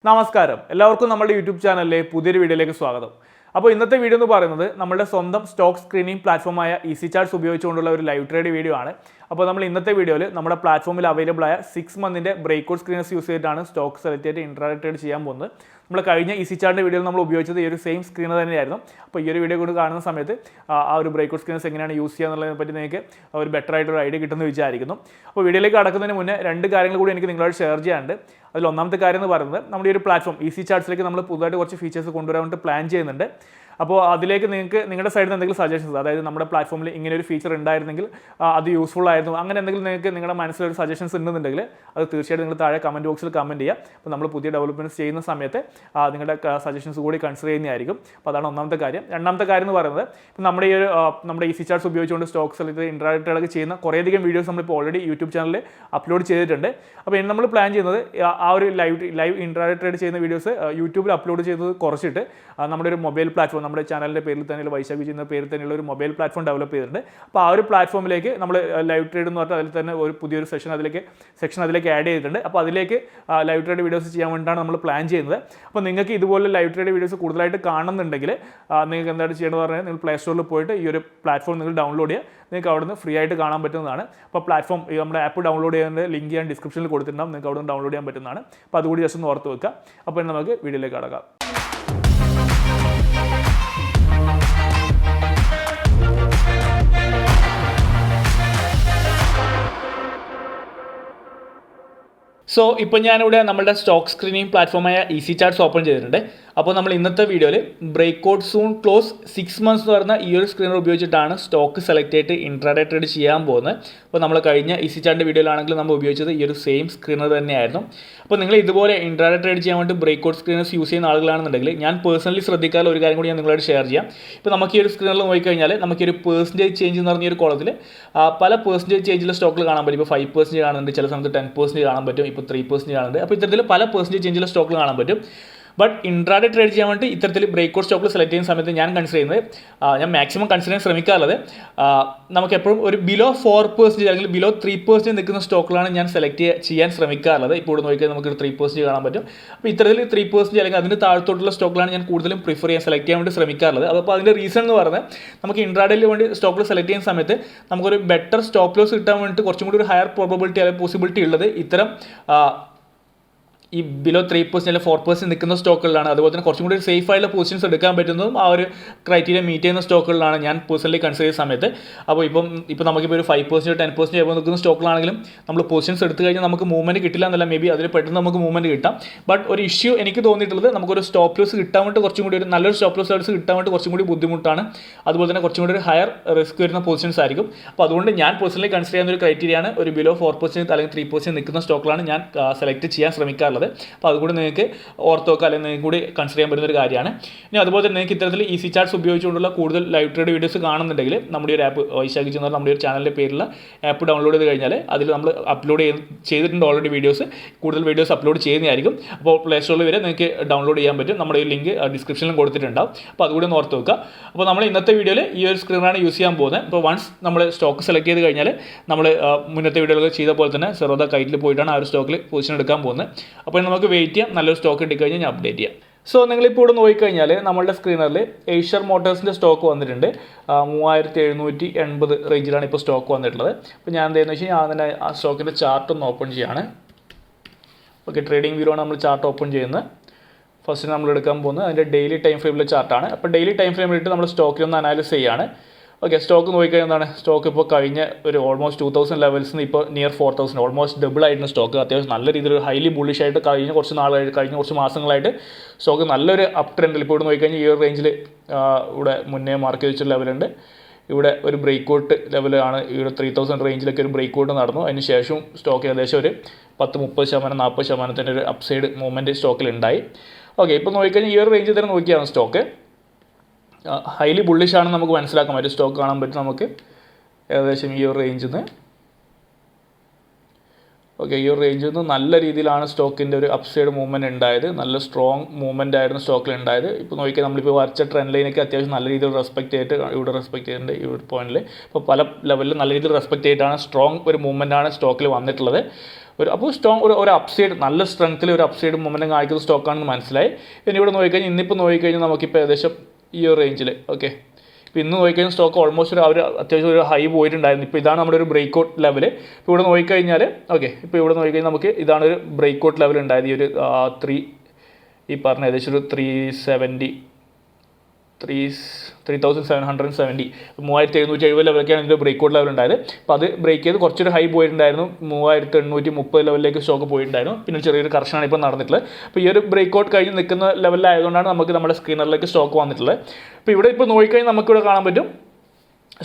നമസ്കാരം എല്ലാവർക്കും നമ്മുടെ യൂട്യൂബ് ചാനലിലെ പുതിയൊരു വീഡിയോയിലേക്ക് സ്വാഗതം. അപ്പോൾ ഇന്നത്തെ വീഡിയോ എന്ന് പറയുന്നത് നമ്മുടെ സ്വന്തം സ്റ്റോക്ക് സ്ക്രീനിങ് പ്ലാറ്റ്ഫോമായ ഈസി ചാർട്സ് ഉപയോഗിച്ചുകൊണ്ടുള്ള ഒരു ലൈവ് ട്രേഡ് വീഡിയോ ആണ്. അപ്പോൾ നമ്മൾ ഇന്നത്തെ വീഡിയോയിൽ നമ്മുടെ പ്ലാറ്റ്ഫോമിൽ അവൈലബിൾ ആയ 6 മന്തിൻ്റെ ബ്രേക്ക്ഔട്ട് സ്ക്രീനേഴ്സ് യൂസ് ചെയ്തിട്ടാണ് സ്റ്റോക്ക് സെലക്ട് ചെയ്തിട്ട് ഇൻട്രാഡേ ട്രേഡ് ചെയ്യാൻ പോകുന്നത്. നമ്മൾ കഴിഞ്ഞ ഈസി ചാർട്ടിൻ്റെ വീഡിയോയിൽ നമ്മൾ ഉപയോഗിച്ചത് ഈ ഒരു സെയിം സ്ക്രീനർ തന്നെയായിരുന്നു. അപ്പോൾ ഈ ഒരു വീഡിയോ കൊണ്ട് കാണുന്ന സമയത്ത് ആ ഒരു ബ്രേക്ക്ഔട്ട് സ്ക്രീനേഴ്സ് എങ്ങനെയാണ് യൂസ് ചെയ്യുക എന്നുള്ളതിനെ പറ്റി നിങ്ങൾക്ക് ഒരു ബെറ്റർ ആയിട്ടൊരു ഐഡിയ കിട്ടുമെന്ന് വിചാരിക്കുന്നു. അപ്പോൾ വീഡിയോയിലേക്ക് കടക്കുന്നതിന് മുന്നേ 2 കാര്യങ്ങൾ കൂടി എനിക്ക് നിങ്ങളോട് ഷെയർ ചെയ്യാനുണ്ട്. അതിൽ ഒന്നാമത്തെ കാര്യം എന്ന് പറയുന്നത് നമ്മുടെ ഈ ഒരു പ്ലാറ്റ്ഫോം ഈസി ചാർട്സിലേക്ക് നമ്മൾ പുതുതായിട്ട് കുറച്ച് ഫീച്ചേഴ്സ് കൊണ്ടുവരാൻ വേണ്ടി പ്ലാൻ ചെയ്യുന്നുണ്ട്. അപ്പോൾ അതിലേക്ക് നിങ്ങൾക്ക് നിങ്ങളുടെ സൈഡിൽ നിന്ന് എന്തെങ്കിലും സജഷൻസ്, അതായത് നമ്മുടെ പ്ലാറ്റ്ഫോമിൽ ഇങ്ങനെ ഒരു ഫീച്ചർ ഉണ്ടായിരുന്നെങ്കിൽ അത് യൂസ്ഫുൾ ആയിരുന്നു, അങ്ങനെ എന്തെങ്കിലും നിങ്ങൾക്ക് നിങ്ങളുടെ മനസ്സിലൊരു സജഷൻസ് ഉണ്ടെന്നുണ്ടെങ്കിൽ അത് തീർച്ചയായിട്ടും നിങ്ങൾ താഴെ കമൻറ്റ് ബോക്സിൽ കമൻറ്റ് ചെയ്യുക. അപ്പോൾ നമ്മൾ പുതിയ ഡെവലപ്മെൻറ്റ്സ് ചെയ്യുന്ന സമയത്ത് നിങ്ങളുടെ സജഷൻസ് കൂടി കൺസിഡർ ചെയ്യുന്നതായിരിക്കും. അപ്പോൾ അതാണ് ഒന്നാമത്തെ കാര്യം. രണ്ടാമത്തെ കാര്യം എന്ന് പറയുന്നത് ഇപ്പം നമ്മുടെ ഈസി ചാർട്സ് ഉപയോഗിച്ചുകൊണ്ട് സ്റ്റോക്സ് അല്ലെങ്കിൽ ഇൻട്രാഡേ ട്രേഡൊക്കെ ചെയ്യുന്ന കുറേയധികം വീഡിയോസ് നമ്മളിപ്പോൾ ഓൾറെഡി യൂട്യൂബ് ചാനലിൽ അപ്ലോഡ് ചെയ്തിട്ടുണ്ട്. അപ്പോൾ ഇനി നമ്മൾ പ്ലാൻ ചെയ്യുന്നത് ആ ഒരു ലൈവ് ഇൻട്രാഡേ ട്രേഡ് ചെയ്യുന്ന വീഡിയോസ് യൂട്യൂബിൽ അപ്ലോഡ് ചെയ്തത് കുറച്ചിട്ട് നമ്മുടെ ഒരു മൊബൈൽ പ്ലാറ്റ്ഫോം, നമ്മുടെ ചാനലിൻ്റെ പേരിൽ തന്നെയുള്ള വൈശാഖ് ചെയ്യുന്ന പേരിൽ തന്നെയുള്ള ഒരു മൊബൈൽ പ്ലാറ്റ്ഫോം ഡെവലപ്പ് ചെയ്തിട്ടുണ്ട്. അപ്പോൾ ആ ഒരു പ്ലാറ്റ്ഫോമിലേക്ക് നമ്മൾ ലൈവ് ട്രേഡ് എന്ന് പറഞ്ഞാൽ അതിൽ തന്നെ ഒരു പുതിയൊരു സെക്ഷൻ അതിലേക്ക് ആഡ് ചെയ്തിട്ടുണ്ട്. അപ്പോൾ അതിലേക്ക് ലൈവ് ട്രേഡ് വീഡിയോസ് ചെയ്യാൻ വേണ്ടിയിട്ടാണ് നമ്മൾ പ്ലാൻ ചെയ്യുന്നത്. അപ്പോൾ നിങ്ങൾക്ക് ഇതുപോലെ ലൈവ് ട്രേഡ് വീഡിയോസ് കൂടുതലായിട്ട് കാണുന്നുണ്ടെങ്കിൽ നിങ്ങൾക്ക് എന്താണ് ചെയ്യേണ്ടത് പറഞ്ഞാൽ നിങ്ങൾ പ്ലേ സ്റ്റോറിൽ പോയിട്ട് ഈ ഒരു പ്ലാറ്റ്ഫോം നിങ്ങൾ ഡൗൺലോഡ് ചെയ്യുക. നിങ്ങൾക്ക് അവിടെ നിന്ന് ഫ്രീ ആയിട്ട് കാണാൻ പറ്റുന്നതാണ്. അപ്പോൾ പ്ലാറ്റ്ഫോം നമ്മുടെ ആപ്പ് ഡൗൺലോഡ് ചെയ്യാൻ്റെ ലിങ്ക് ഞാൻ ഡിസ്ക്രിപ്ഷനിൽ കൊടുത്തിട്ടുണ്ടാകും. നിങ്ങൾക്ക് അവിടെ നിന്ന് ഡൗൺലോഡ് ചെയ്യാൻ പറ്റുന്നതാണ്. അപ്പോൾ അതുകൂടി ജസ്റ്റ് ഒന്ന് ഓർത്ത് വെക്കുക. അപ്പോൾ നമുക്ക് വീഡിയോയിലേക്ക് കടക്കാം. സോ ഇപ്പോൾ ഞാനിവിടെ നമ്മുടെ സ്റ്റോക്ക് സ്ക്രീനിങ് പ്ലാറ്റ്ഫോമായ ഈസി ചാർട്സ് ഓപ്പൺ ചെയ്തിട്ടുണ്ട്. അപ്പോൾ നമ്മൾ ഇന്നത്തെ വീഡിയോയിൽ ബ്രേക്ക്ഔട്ട് സൂൺ ക്ലോസ് 6 മന്ത്സ് എന്ന് പറഞ്ഞ ഈ ഒരു സ്ക്രീനർ ഉപയോഗിച്ചിട്ടാണ് സ്റ്റോക്ക് സെലക്ട് ചെയ്തിട്ട് ഇൻട്രാഡേ ട്രേഡ് ചെയ്യാൻ പോകുന്നത്. അപ്പോൾ നമ്മൾ കഴിഞ്ഞ ഈസി ചാർട്ടിൻ്റെ വീഡിയോയിലാണെങ്കിൽ നമ്മൾ ഉപയോഗിച്ചത് ഈ ഒരു സെയിം സ്ക്രീനർ തന്നെയായിരുന്നു. അപ്പോൾ നിങ്ങൾ ഇതുപോലെ ഇൻട്രാഡേ ട്രേഡ് ചെയ്യാൻ വേണ്ടി ബ്രേക്ക്ഔട്ട് സ്ക്രീനേഴ്സ് യൂസ് ചെയ്യുന്ന ആളുകളാണെന്നുണ്ടെങ്കിൽ ഞാൻ പേഴ്സണലി ശ്രദ്ധിക്കാനുള്ള ഒരു കാര്യം കൂടി ഞാൻ നിങ്ങളോട് ഷെയർ ചെയ്യാം. ഇപ്പോൾ നമുക്ക് ഈ ഒരു സ്ക്രീനറിൽ നോക്കിക്കഴിഞ്ഞാൽ നമുക്ക് ഒരു പെർസെൻറ്റേജ് ചേഞ്ച് എന്ന് പറഞ്ഞ ഒരു കോളത്തിൽ പല പെർസെൻറ്റേജ് ചേഞ്ചിലെ സ്റ്റോക്കിൽ കാണാൻ പറ്റും. ഇപ്പോൾ 5% കാണുന്നുണ്ട്, ചില സമയത്ത് 10% കാണാൻ പറ്റും, ഇപ്പോൾ 3% കാണുന്നുണ്ട്. അപ്പോൾ ഇത്തരത്തിൽ പല പെർസെൻറ്റേജ് ചേഞ്ചിലെ സ്റ്റോക്കിൽ കാണാൻ പറ്റും. ബട്ട് ഇൻട്രാഡേ ട്രേഡ് ചെയ്യാൻ വേണ്ടി ഇത്തരത്തിൽ ബ്രേക്ക്ഔട്ട് സ്റ്റോക്കിൽ സെലക്ട് ചെയ്യുന്ന സമയത്ത് ഞാൻ കൺസിഡർ ചെയ്യുന്നത്, ഞാൻ മാക്സിമം കൺസിഡർ ചെയ്യാൻ ശ്രമിക്കാറുള്ളത് നമുക്ക് എപ്പോഴും ഒരു ബിലോ 4% അല്ലെങ്കിൽ ബിലോ 3% നിൽക്കുന്ന സ്റ്റോക്കിലാണ് ഞാൻ സെലക്ട് ചെയ്യാൻ ശ്രമിക്കാറുള്ളത്. ഇപ്പോൾ ഇവിടെ നോക്കിയാൽ നമുക്ക് 3% കാണാൻ പറ്റും. അപ്പോൾ ഇത്തരത്തിൽ 3% അല്ലെങ്കിൽ അതിന് താഴത്തോട്ടുള്ള സ്റ്റോക്കിലാണ് ഞാൻ കൂടുതലും പ്രിഫർ ചെയ്യാൻ സെലക്ട് ചെയ്യാൻ വേണ്ടി ശ്രമിക്കാറുള്ളത്. അപ്പോൾ അതിൻ്റെ റീസൺ എന്ന് പറയുന്നത് നമുക്ക് ഇൻട്രാഡേയിൽ വേണ്ടി സ്റ്റോക്കിൽ സെലക്ട് ചെയ്യുന്ന സമയത്ത് നമുക്കൊരു ബെറ്റർ സ്റ്റോപ്പ് ലോസ് കിട്ടാൻ വേണ്ടിയിട്ട് കുറച്ചും കൂടി ഒരു ഹയർ പ്രോബബിലിറ്റി അല്ലെങ്കിൽ പോസിബിലിറ്റി ഉള്ളത് ഇത്തരം ഈ ബിലോ 3% അല്ലെങ്കിൽ 4% നിൽക്കുന്ന സ്റ്റോക്കുകളിലാണ്. അതുപോലെ തന്നെ കുറച്ചും കൂടി സേഫ് ആയിട്ടുള്ള പൊസിഷൻസ് എടുക്കാൻ പറ്റുന്നതും ആ ഒരു ക്രൈറ്റീരിയ മീറ്റ് ചെയ്യുന്ന സ്റ്റോക്കുകളിലാണ് ഞാൻ പേഴ്സണലി കൺസിഡർ ചെയ്യുന്ന സമയത്ത്. അപ്പോൾ ഇപ്പോൾ നമുക്കിപ്പോൾ ഒരു 5% 10% ആകുമ്പോൾ നിൽക്കുന്ന സ്റ്റോക്കുകളാണെങ്കിലും നമ്മൾ പൊസിഷൻസ് എടുത്തു കഴിഞ്ഞാൽ നമുക്ക് മൂവ്മെൻറ്റ് കിട്ടില്ല എന്നല്ല, മേ ബി അതിൽ പെട്ടെന്ന് നമുക്ക് മൂവ്മെൻറ്റ് കിട്ടാം. ബട്ട് ഒരു ഇഷ്യൂ എനിക്ക് തോന്നിയിട്ടുള്ളത് നമുക്കൊരു സ്റ്റോപ്പ് ലോസ് കിട്ടാൻ വേണ്ടി കുറച്ചും കൂടി ഒരു നല്ലൊരു സ്റ്റോപ്പ് ലോസ് സർവീസ് കിട്ടാൻ വേണ്ടി കുറച്ചും കൂടി ബുദ്ധിമുട്ടാണ്. അതുപോലെ തന്നെ കുറച്ചും കൂടി ഒരു ഹയർ റിസ്ക് വരുന്ന പൊസിഷൻസ് ആയിരിക്കും. അപ്പോൾ അതുകൊണ്ട് ഞാൻ പേഴ്സണലി കൺസിഡർ ചെയ്യുന്ന ഒരു ക്രൈറ്റീരിയയാണ് ഒരു ബിലോ 4% അല്ലെങ്കിൽ 3% നിൽക്കുന്ന സ്റ്റോക്കുകളാണ് ഞാൻ സെലക്ട് ചെയ്യാൻ ശ്രമിക്കാറുള്ളത്. അപ്പോൾ അതുകൂടി നിങ്ങൾക്ക് ഓർത്ത് വെക്കുക, അല്ലെങ്കിൽ നിങ്ങൾക്ക് കൂടി കൺസിഡർ ചെയ്യാൻ പറ്റുന്ന ഒരു കാര്യമാണ്. ഇനി അതുപോലെ തന്നെ നിങ്ങൾക്ക് ഇത്തരത്തിൽ ഈസി ചാർട്സ് ഉപയോഗിച്ചുകൊണ്ടുള്ള കൂടുതൽ ലൈവ് ട്രേഡ് വീഡിയോസ് കാണുന്നുണ്ടെങ്കിൽ നമ്മുടെ ഒരു ആപ്പ് വൈശാഖ് എന്ന് പറഞ്ഞാൽ നമ്മുടെ ഒരു ചാനലിൻ്റെ പേരിലുള്ള ആപ്പ് ഡൗൺലോഡ് ചെയ്ത് കഴിഞ്ഞാൽ അതിൽ നമ്മൾ അപ്ലോഡ് ചെയ്തിട്ടുണ്ട് ഓൾറെഡി വീഡിയോസ്, കൂടുതൽ വീഡിയോസ് അപ്ലോഡ് ചെയ്യുന്നതായിരിക്കും. അപ്പോൾ പ്ലേ സ്റ്റോറിൽ വരെ നിങ്ങൾക്ക് ഡൗൺലോഡ് ചെയ്യാൻ പറ്റും. നമ്മുടെ ഈ ലിങ്ക് ഡിസ്ക്രിപ്ഷനിലും കൊടുത്തിട്ടുണ്ടാവും. അപ്പോൾ അതുകൂടി ഒന്ന് ഓർത്ത് വെക്കുക. അപ്പോൾ നമ്മൾ ഇന്നത്തെ വീഡിയോയിൽ ഈ ഒരു സ്ക്രീനാണ് യൂസ് ചെയ്യാൻ പോകുന്നത്. അപ്പോൾ വൺസ് നമ്മൾ സ്റ്റോക്ക് സെലക്ട് ചെയ്ത് കഴിഞ്ഞാൽ നമ്മൾ മുന്നത്തെ വീഡിയോകൾ ചെയ്ത പോലെ തന്നെ സെറോദ കൈറ്റിൽ പോയിട്ടാണ് ആ ഒരു സ്റ്റോക്കിൽ പൊസിഷൻ എടുക്കാൻ പോകുന്നത്. അപ്പോൾ നമുക്ക് വെയിറ്റ് ചെയ്യാം, നല്ലൊരു സ്റ്റോക്ക് കിട്ടിക്കഴിഞ്ഞാൽ ഞാൻ അപ്ഡേറ്റ് ചെയ്യാം. സോ നിങ്ങളിപ്പോൾ ഇവിടെ നോക്കിക്കഴിഞ്ഞാൽ നമ്മളുടെ സ്ക്രീനറിൽ ഏഷ്യർ മോട്ടോഴ്സിൻ്റെ സ്റ്റോക്ക് വന്നിട്ടുണ്ട്. 3780 റേഞ്ചിലാണ് ഇപ്പോൾ സ്റ്റോക്ക് വന്നിട്ടുള്ളത്. അപ്പോൾ ഞാൻ എന്താണെന്ന് വെച്ച് കഴിഞ്ഞാൽ അതിൻ്റെ ആ സ്റ്റോക്കിൻ്റെ ചാർട്ട് ഒന്ന് ഓപ്പൺ ചെയ്യുകയാണ്. ഓക്കെ, ട്രേഡിംഗ് വ്യൂവാണ് നമ്മൾ ചാർട്ട് ഓപ്പൺ ചെയ്യുന്നത്. ഫസ്റ്റ് നമ്മൾ എടുക്കാൻ പോകുന്നത് അതിൻ്റെ ഡെയിലി ടൈം ഫ്രെയിമിലെ ചാർട്ടാണ്. അപ്പോൾ ഡെയിലി ടൈം ഫ്രെയിമിലിട്ട് നമ്മൾ സ്റ്റോക്കിലൊന്ന് അനാലിസ് ചെയ്യുകയാണ്. ഓക്കെ, സ്റ്റോക്ക് നോക്കിക്കഴിഞ്ഞാൽ സ്റ്റോക്ക് ഇപ്പോൾ കഴിഞ്ഞ ഒരു ഓൾമോസ്റ്റ് 2000 ലെവൽസിൽ നിന്ന് ഇപ്പോൾ നിയർ 4000, ഓൾമോസ്റ്റ് ഡബിൾ ആയിട്ടുള്ള സ്റ്റോക്ക്. അത്യാവശ്യം നല്ല രീതിയിൽ ഹൈലി ബുള്ളിഷ് ആയിട്ട് കഴിഞ്ഞ കുറച്ച് മാസങ്ങളായിട്ട് സ്റ്റോക്ക് നല്ലൊരു അപ് ട്രെൻഡിൽ ഇപ്പോൾ ഇവിടെ നോക്കിക്കഴിഞ്ഞാൽ ഈ ഒരു റേഞ്ചിൽ ഇവിടെ മുന്നേ മാർക്ക് ചെയ്ത ലെവലുണ്ട്. ഇവിടെ ഒരു ബ്രേക്ക്ഔട്ട് ലെവലാണ്. ഇവിടെ 3000 റേഞ്ചിലൊക്കെ ഒരു ബ്രേക്ക്ഔട്ട് നടന്നു. അതിന് ശേഷം സ്റ്റോക്ക് ഏകദേശം ഒരു 10-30%, 40% ഒരു അപ്സൈഡ് മൂവ്മെൻറ്റ് സ്റ്റോക്കിലുണ്ടായി. ഓക്കെ, ഇപ്പോൾ നോക്കിക്കഴിഞ്ഞാൽ ഈ ഒരു റേഞ്ചിൽ തന്നെ നോക്കിയാണ് സ്റ്റോക്ക് ഹൈലി ബുള്ളിഷ് ആണെന്ന് നമുക്ക് മനസ്സിലാക്കാൻ പറ്റും. സ്റ്റോക്ക് കാണാൻ പറ്റും നമുക്ക് ഏകദേശം ഈ ഒരു റേഞ്ചിൽ നിന്ന്. ഓക്കെ, ഈ ഒരു റേഞ്ചിൽ നിന്ന് നല്ല രീതിയിലാണ് സ്റ്റോക്കിൻ്റെ ഒരു അപ്സൈഡ് മൂവ്മെൻറ്റ് ഉണ്ടായത്. നല്ല സ്ട്രോങ് മൂവ്മെൻ്റ് ആയിരുന്നു സ്റ്റോക്കിൽ ഉണ്ടായത്. ഇപ്പോൾ നോക്കിയാൽ നമ്മളിപ്പോൾ വരച്ച ട്രെൻഡ് ലൈനൊക്കെ അത്യാവശ്യം നല്ല രീതിയിൽ റെസ്പെക്റ്റ് ചെയ്തിട്ട് ഇവിടെ റെസ്പെക്ട് ചെയ്തിട്ടുണ്ട്. ഈ ഒരു പോയിന്റിൽ ഇപ്പോൾ പല ലെവലിൽ നല്ല രീതിയിൽ റെസ്പെക്റ്റ് ചെയ്തിട്ടാണ് സ്ട്രോങ് ഒരു മൂവ്മെൻറ്റാണ് സ്റ്റോക്കിൽ വന്നിട്ടുള്ളത്. അപ്പോൾ സ്ട്രോങ് ഒരു അപ്സൈഡ് നല്ല സ്ട്രെങ്ത്തിൽ ഒരു അപ്സൈഡ് മൊമെൻറ്റം കാണിക്കുന്ന സ്റ്റോക്കാണെന്ന് മനസ്സിലായി. ഇനി ഇവിടെ നോക്കിക്കഴിഞ്ഞാൽ ഇന്നിപ്പോൾ നോക്കിക്കഴിഞ്ഞാൽ നമുക്കിപ്പോൾ ഏകദേശം ഈ ഒരു റേഞ്ചിൽ ഓക്കെ ഇപ്പോൾ ഇന്ന് നോക്കിക്കഴിഞ്ഞാൽ സ്റ്റോക്ക് ഓൾമോസ്റ്റ് അവർ അത്യാവശ്യം ഒരു ഹൈ പോയിട്ടുണ്ടായിരുന്നു. ഇപ്പോൾ ഇതാണ് നമ്മുടെ ഒരു ബ്രേക്ക് ഔട്ട് ലെവൽ. ഇപ്പോൾ ഇവിടെ നോക്കിക്കഴിഞ്ഞാൽ ഓക്കെ ഇപ്പോൾ ഇവിടെ നോക്കിക്കഴിഞ്ഞാൽ നമുക്ക് ഇതാണ് ഒരു ബ്രേക്ക് ഔട്ട് ലെവൽ ഉണ്ടായത്. ഈ ഒരു ഈ പറഞ്ഞ ഏകദേശം ഒരു 3770 3770 ലെവലൊക്കെയാണ് ഇതിൻ്റെ ബ്രേക്ക് ഔട്ട് ലെവൽ ഉണ്ടായത്. അപ്പോൾ അത് ബ്രേക്ക് ചെയ്ത് കുറച്ചൊരു ഹൈ പോയിട്ടുണ്ടായിരുന്നു. 3830 ലെവലിലേക്ക് സ്റ്റോക്ക് പോയിട്ടുണ്ടായിരുന്നു. പിന്നെ ചെറിയൊരു കർഷനാണ് ഇപ്പോൾ നടന്നിട്ടുള്ളത്. അപ്പോൾ ഈ ഒരു ബ്രേക്ക് ഔട്ട് കഴിഞ്ഞ് നിൽക്കുന്ന ലെവലിലായതുകൊണ്ടാണ് നമുക്ക് നമ്മുടെ സ്ക്രീനറിലേക്ക് സ്റ്റോക്ക് വന്നിട്ടുള്ളത്. അപ്പോൾ ഇവിടെ ഇപ്പോൾ നോക്കിക്കഴിഞ്ഞാൽ നമുക്കിവിടെ കാണാൻ പറ്റും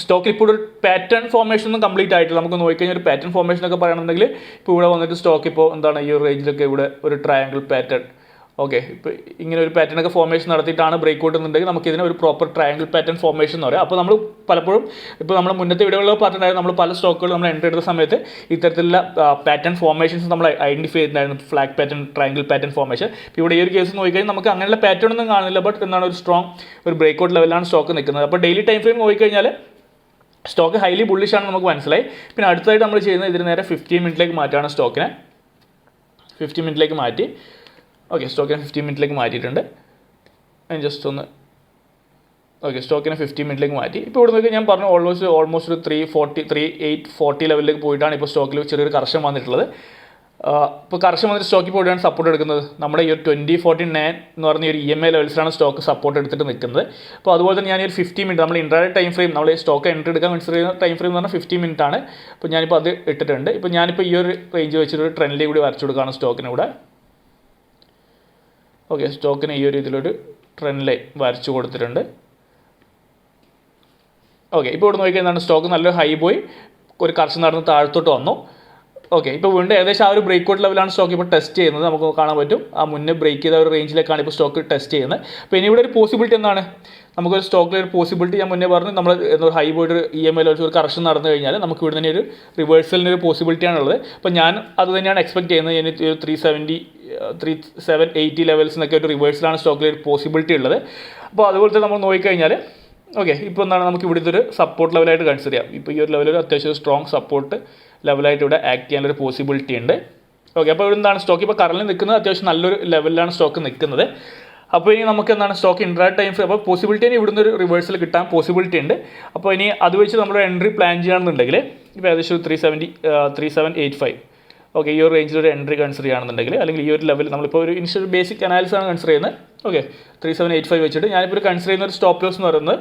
സ്റ്റോക്കിൽ ഇപ്പോൾ ഒരു പാറ്റേൺ ഫോർമേഷൻ ഒന്നും കംപ്ലീറ്റ് ആയിട്ടില്ല. നമുക്ക് നോക്കിക്കഴിഞ്ഞാൽ ഒരു പാറ്റേൺ ഫോർമേഷൻ ഒക്കെ പറയുകയാണെന്നുണ്ടെങ്കിൽ ഇപ്പോൾ ഇവിടെ വന്നിട്ട് സ്റ്റോക്ക് ഇപ്പോൾ എന്താണ് ഈ ഒരു റേഞ്ചിലൊക്കെ ഇവിടെ ഒരു ട്രയാങ്കിൾ പാറ്റേൺ ഓക്കെ ഇപ്പോൾ ഇങ്ങനെ ഒരു പാറ്റേണൊക്കെ ഫോർമേഷൻ നടത്തിയിട്ടാണ് ബ്രേക്ക് ഔട്ട് എന്നുണ്ടെങ്കിൽ നമുക്ക് ഇതിനെ ഒരു പ്രോപ്പർ ട്രയാങ്കിൾ പാറ്റേൺ ഫോർമേഷൻ എന്ന് പറയാം. അപ്പോൾ നമ്മൾ പലപ്പോഴും ഇപ്പോൾ നമ്മൾ മുന്നത്തെ വീഡിയോകളിൽ പറഞ്ഞിട്ടുണ്ടായിരുന്നു നമ്മൾ പല സ്റ്റോക്കുകൾ നമ്മൾ എൻട്രി എടുത്ത സമയത്ത് ഇത്തരത്തിലുള്ള പാറ്റേൺ ഫോർമേഷൻസ് നമ്മൾ ഐഡൻറ്റിഫൈ ചെയ്തിട്ടുണ്ടായിരുന്നു. Flag pattern, triangle pattern formation. ഇപ്പോൾ ഇവിടെ ഈ ഒരു കേസ് നോക്കിക്കഴിഞ്ഞാൽ നമുക്ക് അങ്ങനെയുള്ള പാറ്റേൺ ഒന്നും കാണുന്നില്ല. ബട്ട് എന്താണ് ഒരു സ്ട്രോങ് ഒരു ബ്രേക്ക് ഔട്ട് ലെവലാണ് സ്റ്റോക്ക് നിൽക്കുന്നത്. അപ്പോൾ ഡെയിലി ടൈം ഫ്രെയിം നോക്കിക്കഴിഞ്ഞാൽ സ്റ്റോക്ക് ഹൈലി ബുള്ളിഷ് ആണെന്ന് നമുക്ക് മനസ്സിലായി. പിന്നെ അടുത്തായിട്ട് നമ്മൾ ചെയ്യുന്നത് ഇതിന് നേരെ 15 മിനിറ്റിലേക്ക് മാറ്റാണ് സ്റ്റോക്കിനെ. 15 മിനിറ്റിലേക്ക് മാറ്റി ഓക്കെ സ്റ്റോക്കിനെ 15 മിനിറ്റിലേക്ക് മാറ്റിയിട്ടുണ്ട്. ജസ്റ്റ് ഒന്ന് ഓക്കെ സ്റ്റോക്കിനെ 15 മിനിറ്റിലേക്ക് മാറ്റി. ഇപ്പോൾ ഇവിടെ നോക്കി ഞാൻ പറഞ്ഞു ഓൾമോസ്റ്റ് ഒരു 3840 ലെവലിലേക്ക് പോയിട്ടാണ് ഇപ്പോൾ സ്റ്റോക്കിൽ ചെറിയൊരു കർഷൻ വന്നിട്ടുള്ളത്. ഇപ്പോൾ കർഷൻ വന്നിട്ട് സ്റ്റോക്കിൽ പോയിട്ടാണ് സപ്പോർട്ട് എടുക്കുന്നത്. നമ്മുടെ ഈ ഒരു 2049 എന്ന് പറഞ്ഞ ഒരു EMA ലെവൽസിലാണ് സ്റ്റോക്ക് സപ്പോർട്ട് എടുത്തിട്ട് നിൽക്കുന്നത്. അപ്പോൾ അതുപോലെ തന്നെ ഞാൻ ഈ ഒരു 50 മിനിറ്റ് നമ്മൾ ഇൻട്രാഡേ ടൈം ഫ്രെയിം നമ്മൾ ഈ സ്റ്റോക്ക് എൻട്രി എടുക്കാൻ കൺസിഡർ ചെയ്യുന്ന ടൈം ഫ്രെയിം എന്ന് പറഞ്ഞാൽ 50 മിനിറ്റ് ആണ്. അപ്പോൾ ഞാനിപ്പോൾ അത് ഇട്ടിട്ടുണ്ട്. ഇപ്പോൾ ഞാനിപ്പോൾ ഈ ഒരു റേഞ്ച് വെച്ചിട്ട് ഒരു ട്രെൻഡിലേക്ക് കൂടി വരച്ചു കൊടുക്കുകയാണ് സ്റ്റോക്കിന് ഇവിടെ ഓക്കെ സ്റ്റോക്കിന് ഈ ഒരു ഇതിലൊരു ട്രെൻഡ് ലൈൻ വരച്ചു കൊടുത്തിട്ടുണ്ട്. ഓക്കെ ഇപ്പോൾ ഇവിടെ നോക്കിക്കഴിഞ്ഞാൽ സ്റ്റോക്ക് നല്ലൊരു ഹൈ പോയി ഒരു കർഷൻ നടന്ന് താഴത്തോട്ട് വന്നു. ഓക്കെ ഇപ്പോൾ വീണ്ടും ഏകദേശം ആ ഒരു ബ്രേക്ക് ഔട്ട് ലെവലാണ് സ്റ്റോക്ക് ഇപ്പോൾ ടെസ്റ്റ് ചെയ്യുന്നത്. നമുക്ക് കാണാൻ പറ്റും ആ മുന്നേ ബ്രേക്ക് ചെയ്ത ഒരു റേഞ്ചിലേക്കാണ് ഇപ്പോൾ സ്റ്റോക്ക് ടെസ്റ്റ് ചെയ്യുന്നത്. അപ്പോൾ ഇനി ഇവിടെ ഒരു പോസിബിലിറ്റി എന്താണ് നമുക്കൊരു സ്റ്റോക്കിൽ ഒരു പോസിബിലിറ്റി ഞാൻ മുന്നേ പറഞ്ഞു നമ്മൾ ഹൈ പോയിട്ട് EMA ഒരു കറക്ഷൻ നടന്നു കഴിഞ്ഞാൽ നമുക്ക് ഇവിടെ തന്നെ ഒരു റിവേഴ്സലിൻ്റെ ഒരു പോസിബിലിറ്റിയാണുള്ളത്. അപ്പോൾ ഞാൻ അത് തന്നെയാണ് എക്സ്പെക്ട് ചെയ്യുന്നത്. ഇനി ഒരു 3780 ലെവൽസിനൊക്കെ ഒരു റിവേഴ്സലാണ് സ്റ്റോക്കിൽ ഒരു പോസിബിലിറ്റി ഉള്ളത്. അപ്പോൾ അതുപോലെ തന്നെ നമ്മൾ നോക്കിക്കഴിഞ്ഞാൽ ഓക്കെ ഇപ്പോൾ എന്താണ് നമുക്ക് ഇവിടുത്തെ ഒരു സപ്പോർട്ട് ലെവലായിട്ട് കൺസിഡർ ചെയ്യാം. ഇപ്പോൾ ഈ ഒരു ലെവലിൽ അത്യാവശ്യം സ്ട്രോങ് സപ്പോർട്ട് ലെവലായിട്ട് ഇവിടെ ആക്ട് ചെയ്യാനൊരു പോസിബിലിറ്റി ഉണ്ട്. ഓക്കെ അപ്പോൾ ഇവിടെ എന്താണ് സ്റ്റോക്ക് ഇപ്പോൾ കറൻറ്റ് നിൽക്കുന്നത് അത്യാവശ്യം നല്ലൊരു ലെവലിലാണ് സ്റ്റോക്ക് നിൽക്കുന്നത്. അപ്പോൾ ഇനി നമുക്ക് എന്താണ് സ്റ്റോക്ക് ഇൻട്രാഡേ ടൈം ഫ്രെയിം അപ്പോൾ പോസിബിലിറ്റി ഇനി ഇവിടുന്ന് ഒരു റിവേഴ്സൽ കിട്ടാൻ പോസിബിലിറ്റി ഉണ്ട്. അപ്പോൾ ഇനി അത് വെച്ച് നമ്മൾ എൻട്രി പ്ലാൻ ചെയ്യുകയാണെന്നുണ്ടെങ്കിൽ ഇപ്പോൾ ഏകദേശം 3785 ഓക്കെ ഈ ഒരു റേഞ്ചിൽ ഒരു എൻട്രി കൺസിഡർ ചെയ്യുകയാണെന്നുണ്ടെങ്കിൽ അല്ലെങ്കിൽ ഈ ഒരു ലെവൽ നമ്മളിപ്പോൾ ഒരു ഇനിഷ്യൽ ബേസിക് അനാലിസിസ് ആണ് കൺസിഡർ ചെയ്യുന്നത്. ഓക്കെ 3785 വെച്ചിട്ട് ഞാനിപ്പോൾ ഒരു കൺസിഡർ ചെയ്യുന്ന ഒരു സ്റ്റോപ്പ് ലോസ് എന്ന് പറയുന്നത്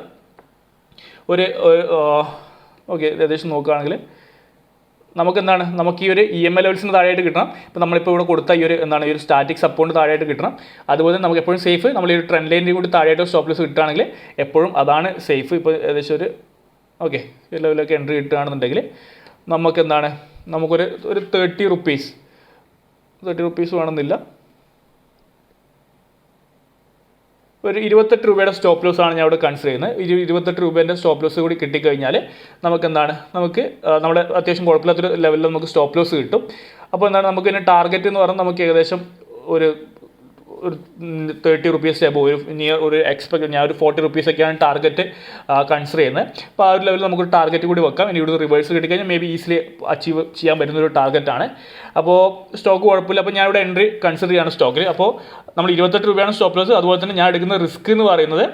ഒരു ഓക്കെ ഏകദേശം നോക്കുകയാണെങ്കിൽ നമുക്കെന്താണ് നമുക്ക് ഈ ഒരു EMA ലെവൽസിന് താഴെയായിട്ട് കിട്ടണം. ഇപ്പോൾ നമ്മളിപ്പോൾ ഇവിടെ കൊടുത്ത ഈ ഒരു എന്താണ് ഈ ഒരു സ്റ്റാറ്റിക് സപ്പോർട്ട് താഴെയായിട്ട് കിട്ടണം. അതുപോലെ നമുക്ക് എപ്പോഴും സേഫ് നമ്മൾ ഈ ഒരു ട്രെൻഡ് ലൈനിൻ്റെ കൂടി താഴെയായിട്ട് സ്റ്റോപ്പ് ലോസ് കിട്ടുകയാണെങ്കിൽ എപ്പോഴും അതാണ് സേഫ്. ഇപ്പോൾ ഏകദേശം ഒരു ഓക്കെ ഈ ലെവലൊക്കെ എൻട്രി കിട്ടുകയാണെന്നുണ്ടെങ്കിൽ നമുക്ക് എന്താണ് നമുക്കൊരു 30 റുപ്പീസ് വേണമെന്നില്ല ഒരു 28 രൂപയുടെ സ്റ്റോപ്പ് ലോസ് ആണ് ഞാൻ ഇവിടെ കൺസിഡർ ചെയ്യുന്നത്. 28 രൂപേൻ്റെ സ്റ്റോപ്പ് ലോസ് കൂടി കിട്ടിക്കഴിഞ്ഞാൽ നമുക്ക് എന്താണ് നമുക്ക് നമ്മുടെ അത്യാവശ്യം കുഴപ്പമില്ലാത്തൊരു ലെവലിൽ നമുക്ക് സ്റ്റോപ്പ് ലോസ് കിട്ടും. അപ്പോൾ എന്താണ് നമുക്ക് ഇതിന് ടാർഗറ്റ് എന്ന് പറഞ്ഞാൽ നമുക്ക് ഏകദേശം ഒരു 30 റുപ്പീസ് എബോ ഒരു എക്സ്പെക്ട് ഞാൻ ഒരു 40 റുപ്പീസൊക്കെയാണ് ടാർഗറ്റ് കൺസിഡർ ചെയ്യുന്നത്. അപ്പോൾ ആ ഒരു ലെവലിൽ നമുക്കൊരു ടാർഗറ്റ് കൂടി വെക്കാം. ഇനി ഇവിടുന്ന് റിവേഴ്സ് കിട്ടിക്കഴിഞ്ഞാൽ മേ ബി ഈസിലി അച്ചീവ് ചെയ്യാൻ പറ്റുന്നൊരു ടാർഗറ്റാണ്. അപ്പോൾ സ്റ്റോക്ക് കുഴപ്പമില്ല. അപ്പോൾ ഞാൻ ഇവിടെ എൻട്രി കൺസിഡർ ചെയ്യാണ് സ്റ്റോക്കിൽ. അപ്പോൾ നമ്മൾ 28 രൂപയാണ് സ്റ്റോപ്പ് ലോസ്. അതുപോലെ തന്നെ ഞാൻ എടുക്കുന്ന റിസ്ക് എന്ന് പറയുന്നത്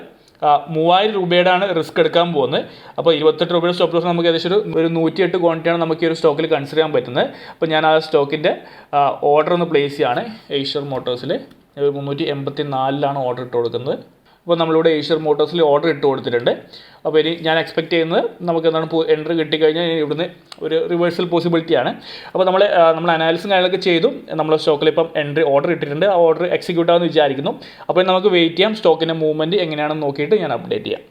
3000 രൂപയുടെ ആണ് റിസ്ക് എടുക്കാൻ പോകുന്നത്. അപ്പോൾ 28 രൂപയുടെ സ്റ്റോപ്പ് ലോസ് നമുക്ക് ഏകദേശം ഒരു 108 ക്വാണ്ടിറ്റിയാണ് നമുക്ക് ഈ ഒരു സ്റ്റോക്കിൽ കൺസിഡർ ചെയ്യാൻ പറ്റുന്നത്. അപ്പോൾ ഞാൻ ആ സ്റ്റോക്കിൻ്റെ ഓർഡർ ഒന്ന് പ്ലേസ് ചെയ്യാണ് ഏഷ്യർ മോട്ടോഴ്സിൽ 384 ഓർഡർ ഇട്ട് കൊടുക്കുന്നത്. അപ്പോൾ നമ്മളിവിടെ ഏഷ്യർ മോട്ടോഴ്സിൽ ഓർഡർ ഇട്ട് കൊടുത്തിട്ടുണ്ട്. അപ്പോൾ ഇനി ഞാൻ എക്സ്പെക്ട് ചെയ്യുന്നത് നമുക്ക് എന്താണ് എൻട്രി കിട്ടിക്കഴിഞ്ഞാൽ ഇവിടുന്ന് ഒരു റിവേഴ്സൽ പോസിബിലിറ്റിയാണ്. അപ്പോൾ നമ്മൾ അനാലിസിസ് കാര്യങ്ങളൊക്കെ ചെയ്തു. നമ്മൾ സ്റ്റോക്കിൽ ഇപ്പം എൻട്രി ഓർഡർ ഇട്ടിട്ടുണ്ട്. ആ ഓർഡർ എക്സിക്യൂട്ട് ആവുമെന്ന് വിചാരിക്കുന്നു. അപ്പോൾ നമുക്ക് വെയിറ്റ് ചെയ്യാം. സ്റ്റോക്കിൻ്റെ മൂവ്മെൻറ്റ് എങ്ങനെയാണെന്ന് നോക്കിയിട്ട് ഞാൻ അപ്ഡേറ്റ് ചെയ്യാം.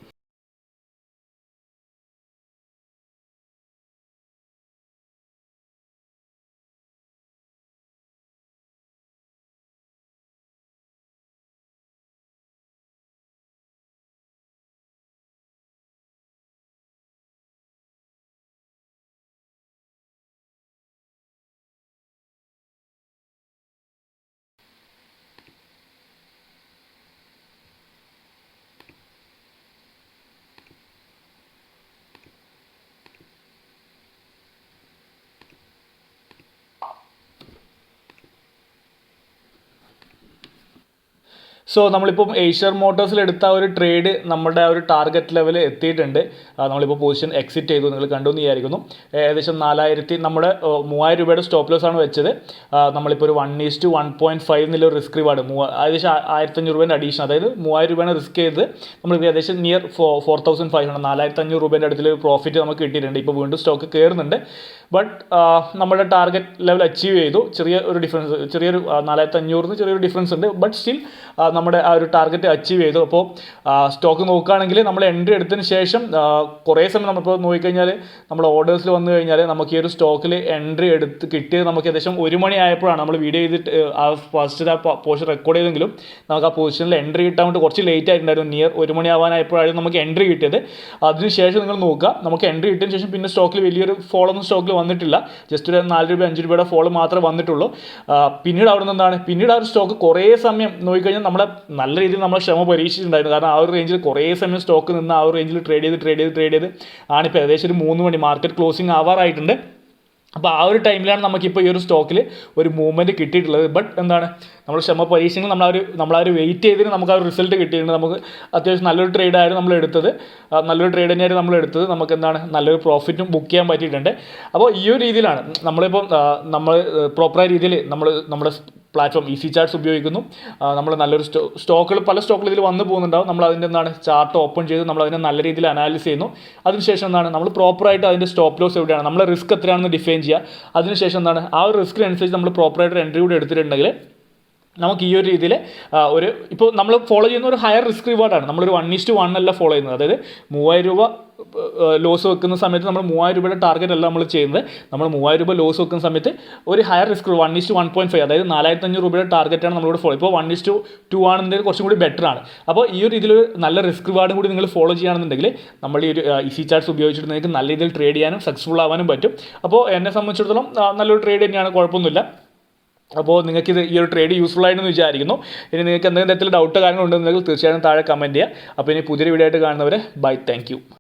സോ നമ്മളിപ്പം ഏഷ്യർ മോട്ടോഴ്സിൽ എടുത്ത ഒരു ട്രേഡ് നമ്മുടെ ആ ഒരു ടാർഗറ്റ് ലെവൽ എത്തിയിട്ടുണ്ട്. നമ്മളിപ്പോൾ പൊസിഷൻ എക്സിറ്റ് ചെയ്തു, നിങ്ങൾ കണ്ടു എന്ന് വിചാരിക്കുന്നു. ഏകദേശം 4000 നമ്മുടെ 3000 രൂപയുടെ സ്റ്റോപ്പ് ലോസ് ആണ് വെച്ചത്. നമ്മളിപ്പോൾ ഒരു 1:1.5 എന്നുള്ള റിസ്ക് റിവാർഡ് ഏകദേശം 1500 രൂപേൻ്റെ അഡീഷൻ, അതായത് 3000 രൂപയാണ് റിസ്ക് ചെയ്ത് നമ്മളിപ്പോൾ ഏകദേശം നിയർ 4500 4500 രൂപേൻ്റെ അടുത്തൊരു പ്രോഫിറ്റ് നമുക്ക് കിട്ടിയിട്ടുണ്ട്. ഇപ്പോൾ വീണ്ടും സ്റ്റോക്ക് കയറുന്നുണ്ട്. ബട്ട് നമ്മുടെ ടാർഗറ്റ് ലെവൽ അച്ചീവ് ചെയ്തു. ചെറിയൊരു 4500 ചെറിയൊരു ഡിഫറൻസ് ഉണ്ട്. ബട്ട് സ്റ്റിൽ നമ്മുടെ ആ ഒരു ടാർഗറ്റ് അച്ചീവ് ചെയ്തു. അപ്പോൾ സ്റ്റോക്ക് നോക്കുകയാണെങ്കിൽ നമ്മൾ എൻട്രി എടുത്തതിന് ശേഷം കുറേ സമയം നമ്മളിപ്പോൾ നോക്കിക്കഴിഞ്ഞാൽ നമ്മുടെ ഓർഡേഴ്സിൽ വന്നു കഴിഞ്ഞാൽ നമുക്ക് ഈ ഒരു സ്റ്റോക്കിൽ എൻട്രി എടുത്ത് കിട്ടിയത് നമുക്ക് ഏകദേശം 1 മണി ആയപ്പോഴാണ്. നമ്മൾ വീഡിയോ ചെയ്തിട്ട് ആ ഫസ്റ്റ് ആ പോർഷൻ റെക്കോർഡ് ചെയ്തെങ്കിലും നമുക്ക് ആ പൊസിഷനിൽ എൻട്രി കിട്ടാൻ വേണ്ടി കുറച്ച് ലേറ്റ് ആയിട്ടുണ്ടായിരുന്നു. നിയർ 1 മണി ആവാനായപ്പോഴായിരുന്നു നമുക്ക് എൻട്രി കിട്ടിയത്. അതിനുശേഷം നിങ്ങൾ നോക്കുക, നമുക്ക് എൻട്രി കിട്ടിയതിന് ശേഷം പിന്നെ സ്റ്റോക്കിൽ വലിയൊരു ഫോളൊന്നും സ്റ്റോക്കിൽ വന്നിട്ടില്ല. ജസ്റ്റ് ഒരു 4 രൂപ 5 രൂപയുടെ ഫോൾ മാത്രമേ വന്നിട്ടുള്ളൂ. പിന്നീട് അവിടെ നിന്നാണ് പിന്നീട് ആ ഒരു സ്റ്റോക്ക് കുറേ സമയം നോക്കിക്കഴിഞ്ഞാൽ നമ്മളെ നല്ല രീതിയിൽ നമ്മളെ ക്ഷമ പരീക്ഷിച്ചിട്ടുണ്ടായിരുന്നു. കാരണം ആ ഒരു റേഞ്ചിൽ കുറേ സമയം സ്റ്റോക്ക് നിന്ന് ആ ഒരു റേഞ്ചിൽ ട്രേഡ് ചെയ്ത് ആണിപ്പോൾ ഏകദേശം ഒരു 3 മണി മാർക്കറ്റ് ക്ലോസിങ് ആവാറായിട്ടുണ്ട്. അപ്പോൾ ആ ഒരു ടൈമിലാണ് നമുക്കിപ്പോൾ ഈ ഒരു സ്റ്റോക്കിൽ ഒരു മൂവ്മെൻറ്റ് കിട്ടിയിട്ടുള്ളത്. ബട്ട് എന്താണ്, നമ്മൾ ക്ഷമ പരീക്ഷകൾ നമ്മളൊരു വെയിറ്റ് ചെയ്തിട്ട് നമുക്ക് ആ ഒരു റിസൾട്ട് കിട്ടിയിട്ടുണ്ട്. നമുക്ക് അത്യാവശ്യം നല്ലൊരു ട്രേഡായിരുന്നു നമ്മൾ എടുത്തത്. നല്ലൊരു ട്രേഡ് തന്നെയായിരുന്നു നമ്മൾ എടുത്തത്. നമുക്ക് എന്താണ് നല്ലൊരു പ്രോഫിറ്റും ബുക്ക് ചെയ്യാൻ പറ്റിയിട്ടുണ്ട്. അപ്പോൾ ഈ ഒരു രീതിയിലാണ് നമ്മളിപ്പോൾ നമ്മൾ പ്രോപ്പറായ രീതിയിൽ നമ്മുടെ പ്ലാറ്റ്ഫോം ഈസി ചാർട്ട്സ് ഉപയോഗിക്കുന്നു. നമ്മൾ നല്ലൊരു സ്റ്റോക്കുകൾ പല സ്റ്റോക്കുകൾ ഇതിൽ വന്നു പോകുന്നുണ്ടാവും. നമ്മൾ അതിൻ്റെ ചാർട്ട് ഓപ്പൺ ചെയ്ത് നമ്മൾ അതിനെ നല്ല രീതിയിൽ അനാലിസ് ചെയ്യുന്നു. അതിനുശേഷം നമ്മൾ പ്രോപ്പറായിട്ട് അതിൻ്റെ സ്റ്റോപ്പ് ലോസ് എവിടെയാണ്, നമ്മൾ റിസ്ക് എത്രയാണെന്ന് ഡിഫൈൻ ചെയ്യുക. അതിനുശേഷം ആ ഒരു റിസ്കിനനുസരിച്ച് നമ്മൾ പ്രോപ്പറായിട്ട് എൻട്രി കൂടെ എടുത്തിട്ടുണ്ടെങ്കിൽ നമുക്ക് ഈ ഒരു രീതിയിൽ ഇപ്പോൾ നമ്മൾ ഫോളോ ചെയ്യുന്ന ഒരു ഹയർ റിസ്ക് റിവാർഡാണ്. നമ്മളൊരു 1:1 അല്ല ഫോളോ ചെയ്യുന്നത്. അതായത് 3000 രൂപ ലോസ് വെക്കുന്ന സമയത്ത് നമ്മൾ 3000 രൂപയുടെ ടാർഗറ്റ് അല്ല നമ്മൾ ചെയ്യുന്നത്. നമ്മൾ 3000 രൂപ ലോസ് വെക്കുന്ന സമയത്ത് ഒരു ഹയർ റിസ്ക് 1:1.5, അതായത് 4500 രൂപയുടെ ടാർഗറ്റാണ് നമ്മളിവിടെ ഫോളോ. ഇപ്പോൾ 1:2 ആണെന്നുണ്ടെങ്കിൽ കുറച്ചും കൂടി ബെറ്റർ ആണ്. അപ്പോൾ ഈ ഒരു രീതിയിൽ നല്ല റിസ്ക് റിവാർഡും കൂടി നിങ്ങൾ ഫോളോ ചെയ്യുകയാണെന്നുണ്ടെങ്കിൽ നമ്മൾ ഈ ഒരു ഈസി ചാർട്ട്സ് ഉപയോഗിച്ചിട്ട് നിങ്ങൾക്ക് നല്ല രീതിയിൽ ട്രേഡ് ചെയ്യാനും സക്സസ്ഫുൾ ആവാനും പറ്റും. അപ്പോൾ എന്നെ സംബന്ധിച്ചിടത്തോളം നല്ലൊരു ട്രേഡ് തന്നെയാണ്, കുഴപ്പമൊന്നുമില്ല. അപ്പോൾ നിങ്ങൾക്ക് ഈ ഒരു ട്രേഡ് യൂസ്ഫുൾ ആയിട്ടെന്ന് വിചാരിക്കുന്നു. ഇനി നിങ്ങൾക്ക് എന്തെങ്കിലും തരത്തിൽ ഡൗട്ടോ കാര്യങ്ങളുണ്ടെങ്കിൽ തീർച്ചയായും താഴെ കമൻറ്റ് ചെയ്യുക. അപ്പോൾ ഇനി പുതിയൊരു വീഡിയോ ആയിട്ട് കാണുന്നവരെ ബൈ, താങ്ക് യു.